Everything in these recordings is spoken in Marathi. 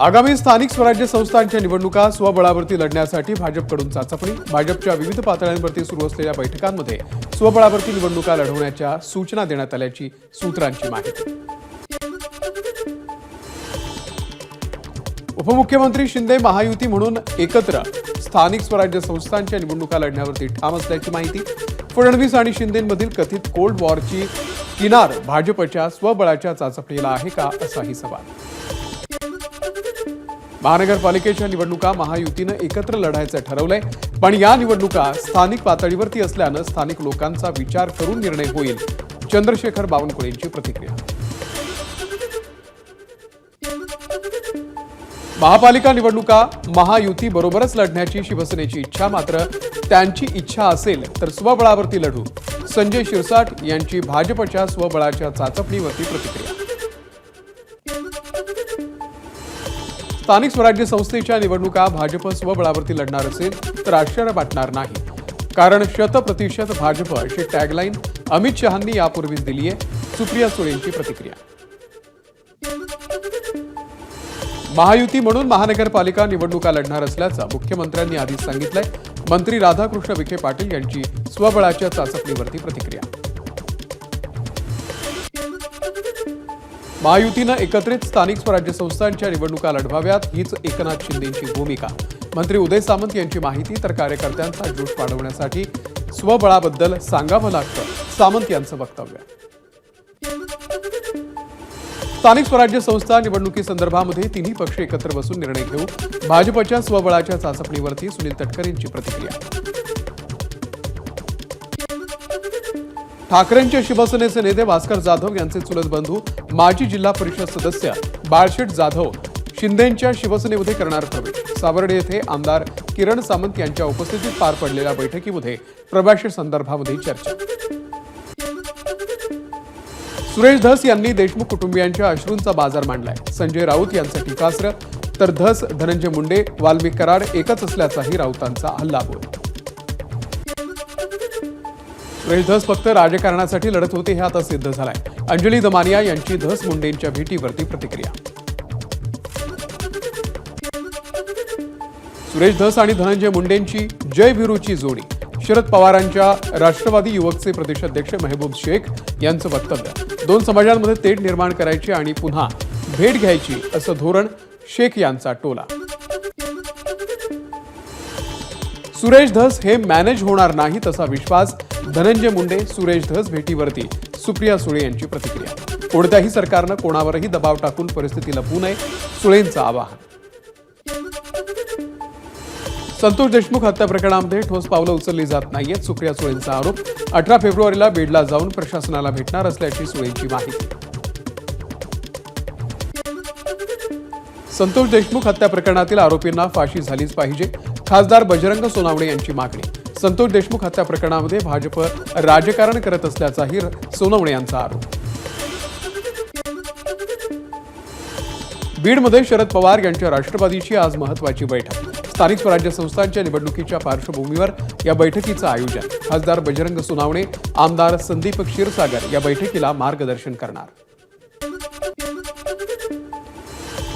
आगामी स्थानिक स्वराज्य संस्थांच्या निवडणुका स्वबळावरती लढण्यासाठी भाजपकडून चाचपणी। भाजपच्या विविध पातळ्यांवरती सुरू असलेल्या बैठकांमध्ये स्वबळावरती निवडणुका लढवण्याच्या सूचना देण्यात आल्याची सूत्रांची माहिती। उपमुख्यमंत्री शिंदे महायुती म्हणून एकत्र स्थानिक स्वराज्य संस्थांच्या निवडणुका लढण्यावरती ठाम असल्याची माहिती। फडणवीस आणि शिंदेंमधील कथित कोल्ड वॉरची किनार भाजपच्या स्वबळाच्या चाचपणीला आहे का, असाही सवाल। महानगरपालिकेच्या निवडणुका महायुतीनं एकत्र लढायचं ठरवलंय, पण या निवडणुका स्थानिक पातळीवरती असल्यानं स्थानिक लोकांचा विचार करून निर्णय होईल। चंद्रशेखर बावनकुळेंची प्रतिक्रिया। महापालिका निवडणुका महायुती बरोबरच लढण्याची शिवसेनेची इच्छा, मात्र त्यांची इच्छा असेल तर स्वबळावरती लढू। संजय शिरसाट यांची भाजपच्या स्वबळाच्या चाचपणीवरती प्रतिक्रिया। स्थानिक स्वराज्य संस्थेच्या निवडणुका भाजप स्वबळावरती लढणार असेल तर आश्चर्य वाटणार नाही, कारण 100% भाजप अशी टॅगलाईन अमित शहांनी यापूर्वीच दिली आहे। सुप्रिया सुळेंची प्रतिक्रिया। महायुती म्हणून महानगरपालिका निवडणुका लढणार असल्याचं मुख्यमंत्र्यांनी आधीच सांगितलंय। मंत्री राधाकृष्ण विखे पाटील यांची स्वबळाच्या चाचपणीवरती प्रतिक्रिया। महायुतीनं एकत्रित स्थानिक स्वराज्य संस्थांच्या निवडणुका लढवाव्यात हीच एकनाथ शिंदेंची भूमिका। मंत्री उदय सामंत यांची माहिती, तर कार्यकर्त्यांचा जोश वाढवण्यासाठी स्वबळाबद्दल सांगावं लागतं, सामंत यांचं वक्तव्य। स्थानिक स्वराज्य संस्था निवडणुकीसंदर्भामध्ये तिन्ही पक्ष एकत्र बसून निर्णय घेऊ। भाजपच्या स्वबळाच्या चाचपणीवरती सुनील तटकरेंची प्रतिक्रिया। ठाकरेंचे शिवसेनेचे नेते भास्कर जाधव यांचे चुलत बंधू माजी जिल्हा परिषद सदस्य बाळशेठ जाधव शिंदेंच्या शिवसेनेमध्ये करणार प्रवेश। सावर्डे येथे आमदार किरण सामंत यांच्या उपस्थितीत पार पडलेल्या बैठकीमध्ये प्रवेशासंदर्भामध्ये चर्चा। सुरेश धस यांनी देशमुख कुटुंबियांच्या अश्रूंचा बाजार मांडलाय। संजय राऊत यांचं टीकास्त्र, तर धस धनंजय मुंडे वाल्मिक कराड एकच असल्याचाही राऊतांचा हल्लाबोल। सुरेश धस फक्त राजकारणासाठी लढत होते हे आता सिद्ध झालंय। अंजली दमानिया यांची धस मुंडेंच्या भेटीवरती प्रतिक्रिया। सुरेश धस आणि धनंजय मुंडेंची जय भिरूची जोडी। शरद पवारांच्या राष्ट्रवादी युवकचे प्रदेशाध्यक्ष महबूब शेख यांचं वक्तव्य। दोन समाजांमध्ये तेढ निर्माण करायची आणि पुन्हा भेट घ्यायची असं धोरण, शेख यांचा टोला। सुरेश धस हे मॅनेज होणार नाही तसा विश्वास, धनंजय मुंडे सुरेश धस भेटीवरती सुप्रिया सुळे यांची प्रतिक्रिया। कोणत्याही सरकारनं कोणावरही दबाव टाकून परिस्थिती लपवू नये, सुळेंचं आवाहन। संतोष देशमुख हत्या प्रकरणामध्ये ठोस पावलं उचलली जात नाहीयेत, सुप्रिया सुळेंचा आरोप। 18 फेब्रुवारीला बीडला जाऊन प्रशासनाला भेटणार असल्याची सुळेंची माहिती। संतोष देशमुख हत्या प्रकरणातील आरोपींना फाशी झालीच पाहिजे, खासदार बजरंग सोनावणे यांची मागणी। संतोष देशमुख हत्या प्रकरणामध्ये भाजप राजकारण करत असल्याचाही सोनवणे यांचा आरोप। बीडमध्ये शरद पवार यांच्या राष्ट्रवादीची आज महत्त्वाची बैठक। स्थानिक स्वराज्य संस्थांच्या निवडणुकीच्या पार्श्वभूमीवर या बैठकीचं आयोजन। खासदार बजरंग सोनावणे, आमदार संदीप क्षीरसागर या बैठकीला मार्गदर्शन करणार।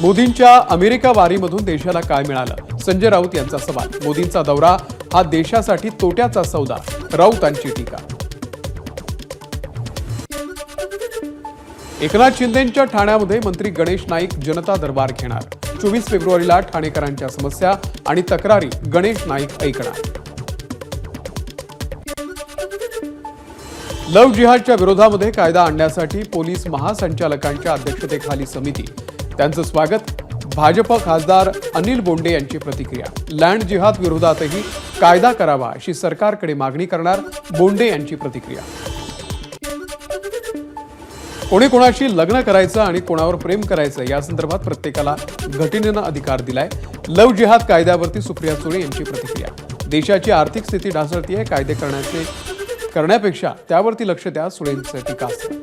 मोदींच्या अमेरिका वारीमधून देशाला काय मिळालं, संजय राऊत यांचा सवाल। मोदींचा दौरा हा देशासाठी तोट्याचा सौदा, राऊतांची टीका। एकनाथ शिंदेंच्या ठाण्यामध्ये मंत्री गणेश नाईक जनता दरबार घेणार। 24 फेब्रुवारीला ठाणेकरांच्या समस्या आणि तक्रारी गणेश नाईक ऐकणार। लव्ह जिहादच्या विरोधामध्ये कायदा आणण्यासाठी पोलीस महासंचालकांच्या अध्यक्षतेखाली समिती, त्यांचं स्वागत। भाजप खासदार अनिल बोंडे यांची प्रतिक्रिया। लँड जिहाद विरोधातही कायदा करावा अशी सरकारकडे मागणी करणार, बोंडे यांची प्रतिक्रिया। कोणी कोणाशी लग्न करायचं आणि कोणावर प्रेम करायचं या संदर्भात प्रत्येकाला घटनेनं अधिकार दिलाय। लव्ह जिहाद कायद्यावरती सुप्रिया सुळे यांची प्रतिक्रिया। देशाची आर्थिक स्थिती ढासळतीये, कायदे करण्यापेक्षा त्यावरती लक्ष द्या, सुळेंचं टीकास्त्र।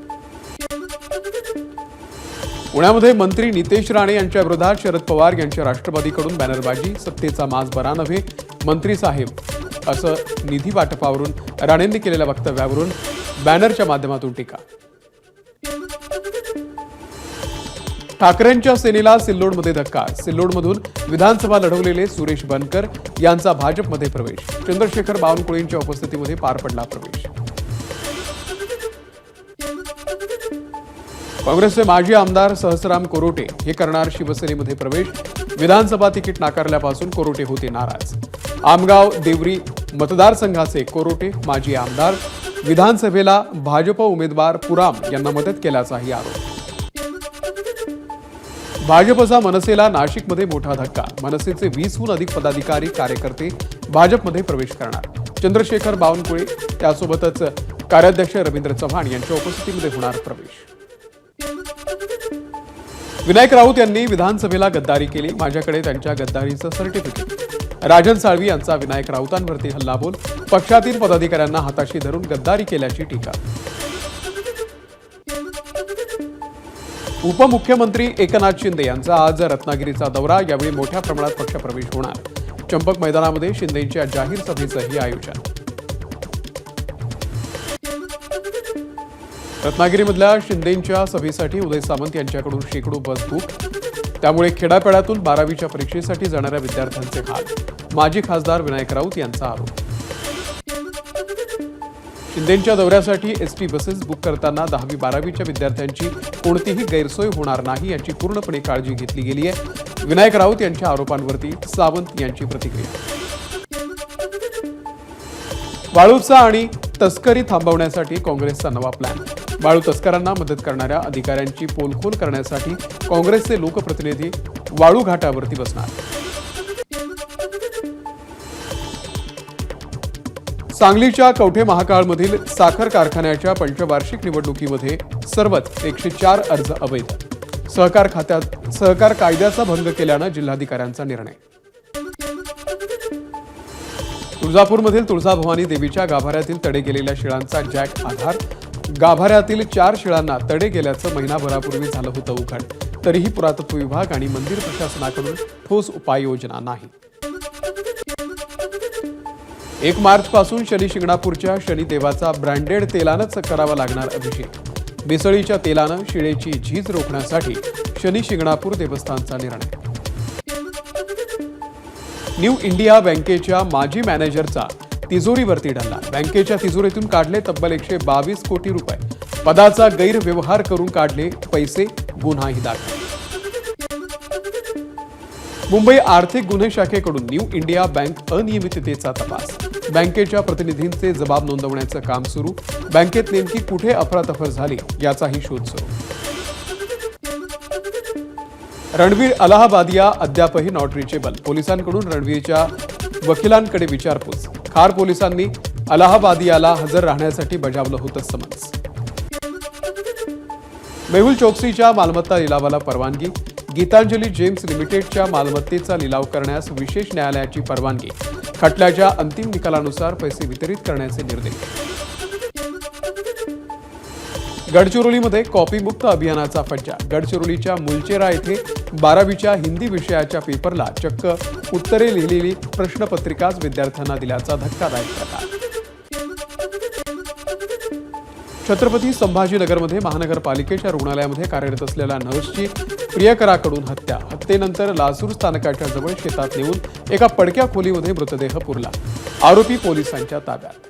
पुण्यामध्ये मंत्री नितेश राणे यांच्या विरोधात शरद पवार यांच्या राष्ट्रवादीकडून बॅनरबाजी। सत्तेचा माज बरा नव्हे मंत्री साहेब असं निधी वाटपावरून राणेंनी केलेल्या वक्तव्यावरून बॅनरच्या माध्यमातून टीका। ठाकरेंच्या सेनेला सिल्लोडमध्ये धक्का. सिल्लोडमधून विधानसभा लढवलेले सुरेश बनकर यांचा भाजपमध्ये प्रवेश. चंद्रशेखर बावनकुळेंच्या उपस्थितीमध्ये पार पडला प्रवेश. काँग्रेसचे माजी आमदार सहस्राम कोरोटे हे करणार शिवसेनेमध्ये प्रवेश. विधानसभा तिकीट नाकारल्यापासून कोरोटे होते नाराज. आमगाव देवरी मतदारसंघाचे कोरोटे माजी आमदार. विधानसभेला भाजप उमेदवार पुराम यांना मदत केल्याचाही आरोप. भाजपचा मनसेला नाशिकमध्ये मोठा धक्का. मनसेचे 20हून अधिक पदाधिकारी कार्यकर्ते भाजपमध्ये प्रवेश करणार. चंद्रशेखर बावनकुळे त्यासोबतच कार्याध्यक्ष रवींद्र चव्हाण यांच्या उपस्थितीमध्ये होणार प्रवेश. विनायक राऊत यांनी विधानसभेला गद्दारी केली. माझ्याकडे त्यांच्या गद्दारीचं सर्टिफिकेट. राजन साळवी यांचा विनायक राऊतांवरती हल्लाबोल. पक्षातील पदाधिकाऱ्यांना हाताशी धरून गद्दारी केल्याची टीका. उपमुख्यमंत्री एकनाथ शिंदे यांचा आज रत्नागिरीचा दौरा. यावेळी मोठ्या प्रमाणात पक्षप्रवेश होणार. चंपक मैदानामध्ये शिंदेंच्या जाहीर सभेचंही आयोजन. रत्नागिरीमधल्या शिंदेंच्या सभेसाठी उदय सामंत यांच्याकडून शेकडो बस बुक. त्यामुळे खेड्यापाड्यातून 12वीच्या परीक्षेसाठी जाणाऱ्या विद्यार्थ्यांचे हाल. माजी खासदार विनायक राऊत यांचा आरोप. शिंदेंच्या दौऱ्यासाठी एसटी बसेस बुक करताना 10वी 12वीच्या विद्यार्थ्यांची कोणतीही गैरसोय होणार नाही याची पूर्णपणे काळजी घेतली गेली आहे. विनायक राऊत यांच्या आरोपांवरती सावंत यांची प्रतिक्रिया. वाळूचा आणि तस्करी थांबवण्यासाठी काँग्रेसचा नवा प्लॅन. वाळू तस्करांना मदत करणाऱ्या अधिकाऱ्यांची पोलखोल करण्यासाठी काँग्रेसचे लोकप्रतिनिधी वाळू घाटावरती बसणार. सांगलीच्या कवठे महाकाळमधील साखर कारखान्याच्या पंचवार्षिक निवडणुकीमध्ये सर्वच 104 अर्ज अवैध. सहकार कायद्याचा भंग केल्यानं जिल्हाधिकाऱ्यांचा निर्णय. तुळजापूरमधील तुळजाभवानी देवीच्या गाभाऱ्यातील तडे गेलेल्या शिळांचा जॅक आधार. गाभाऱ्यातील 4 शिळांना तडे गेल्याचं महिनाभरापूर्वी झालं होतं उघड. तरीही पुरातत्व विभाग आणि मंदिर प्रशासनाकडून ठोस उपाययोजना नाही. 1 मार्चपासून शनी शिंगणापूरच्या शनिदेवाचा ब्रँडेड तेलानंच करावा लागणार अभिषेक. मिसळीच्या तेलानं शिळेची झीज रोखण्यासाठी शनी शिंगणापूर देवस्थानचा निर्णय. न्यू इंडिया बँकेच्या माजी मॅनेजरचा तिजोरीवरती ढळला. बँकेच्या तिजोरीतून काढले तब्बल 122 कोटी रुपये. पदाचा गैरव्यवहार करून काढले पैसे. गुन्हाही दाखल. मुंबई आर्थिक गुन्हे शाखेकडून न्यू इंडिया बँक अनियमिततेचा तपास. बँकेच्या प्रतिनिधींचे जबाब नोंदवण्याचं काम सुरू. बँकेत नेमकी कुठे अफरातफर झाली याचाही शोध सुरू. रणवीर अलाहाबादिया अद्यापही नॉट रिचेबल. पोलिसांकडून रणवीरच्या वकिलांकडे विचारपूस. खार पोलिसांनी अलाहाबादियाला हजर राहण्यासाठी बजावलं होतं समन्स. मेहुल चोक्सीच्या मालमत्ता लिलावाला परवानगी. गीतांजली जेम्स लिमिटेडच्या मालमत्तेचा लिलाव करण्यास विशेष न्यायालयाची परवानगी. खटल्याच्या अंतिम निकालानुसार पैसे वितरित करण्याचे निर्देश. गडचिरोलीमध्ये कॉपीमुक्त अभियानाचा फज्जा. गडचिरोलीच्या मुलचेरा येथे 12वीच्या हिंदी विषयाच्या पेपरला चक्क उत्तरे लिहिलेली प्रश्नपत्रिकाच विद्यार्थ्यांना दिल्याचा धक्कादायक प्रकार. छत्रपती संभाजीनगरमध्ये महानगरपालिकेच्या रुग्णालयामध्ये कार्यरत असलेल्या नर्सची प्रियकराकडून हत्या. हत्येनंतर लासूर स्थानकाच्या जवळ शेतात नेऊन एका पडक्या खोलीमध्ये मृतदेह पुरला. आरोपी पोलिसांच्या ताब्यात.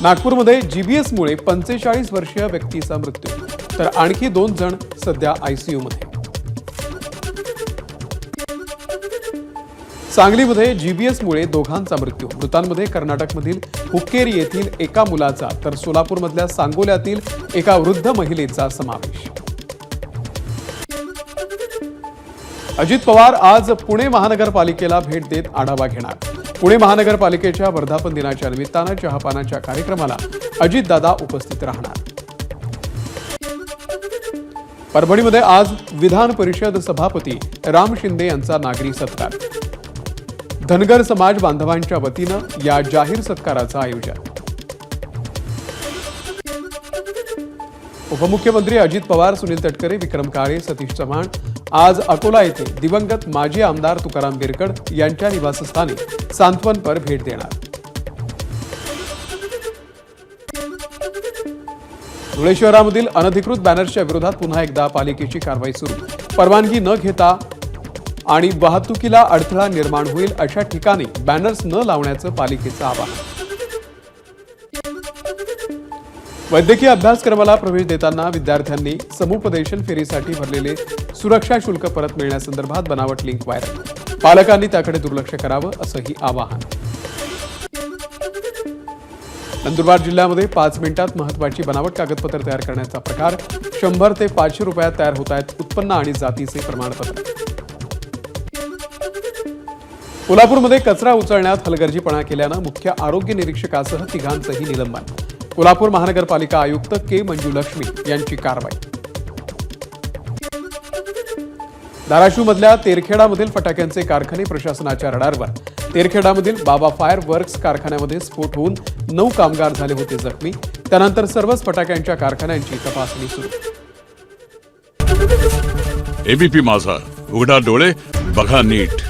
नागपूरमध्ये जीबीएसमुळे 45 वर्षीय व्यक्तीचा मृत्यू. तर आणखी 2 जण सध्या आयसीयूमध्ये. सांगलीमध्ये जीबीएसमुळे दोघांचा मृत्यू. मृतांमध्ये कर्नाटकमधील हुक्केरी येथील एका मुलाचा तर सोलापूरमधल्या सांगोल्यातील एका वृद्ध महिलेचा समावेश. अजित पवार आज पुणे महानगरपालिकेला भेट देत आढावा घेणार. पुणे महानगरपालिकेच्या वर्धापन दिनाच्या निमित्तानं चहापानाच्या कार्यक्रमाला अजितदादा उपस्थित राहणार. परभणीमध्ये आज विधान परिषद सभापती राम शिंदे यांचा नागरी सत्कार. धनगर समाज बांधवांच्या वतीनं या जाहीर सत्काराचं आयोजन. उपमुख्यमंत्री अजित पवार, सुनील तटकरे, विक्रम काळे, सतीश चव्हाण आज अकोला येथे दिवंगत माजी आमदार तुकाराम बिरकड यांच्या निवासस्थानी सांत्वनपर भेट देणार. धुळे शहरामधील अनधिकृत बॅनर्सच्या विरोधात पुन्हा एकदा पालिकेची कारवाई सुरू. परवानगी न घेता आणि वाहतुकीला अडथळा निर्माण होईल अशा ठिकाणी बॅनर्स न लावण्याचं पालिकेचं आवाहन. वैद्यकीय अभ्यासक्रमाला प्रवेश देताना विद्यार्थ्यांनी समुपदेशन फेरीसाठी भरलेले सुरक्षा शुल्क परत मिळण्यासंदर्भात बनावट लिंक व्हायरल. पालकांनी त्याकडे दुर्लक्ष करावं असंही आवाहन. नंदुरबार जिल्ह्यामध्ये 5 मिनिटात महत्त्वाची बनावट कागदपत्र तयार करण्याचा प्रकार. 100 ते 500 रुपयात तयार होत आहेत उत्पन्न आणि जातीचे प्रमाणपत्र. कोल्हापूरमध्ये कचरा उचलण्यात हलगर्जीपणा केल्यानं मुख्य आरोग्य निरीक्षकासह तिघांचंही निलंबन. कोल्हापूर महानगरपालिका आयुक्त के मंजुलक्ष्मी यांची कारवाई. धाराशिवमधल्या तेरखेडामधील फटाक्यांचे कारखाने प्रशासनाच्या रडारवर. तेरखेडामधील बाबा फायर वर्क्स कारखान्यामध्ये स्फोट होऊन 9 कामगार झाले होते जखमी. त्यानंतर सर्वच फटाक्यांच्या कारखान्यांची तपासणी सुरू. एबीपी माझा, उघडा डोळे बघा नीट.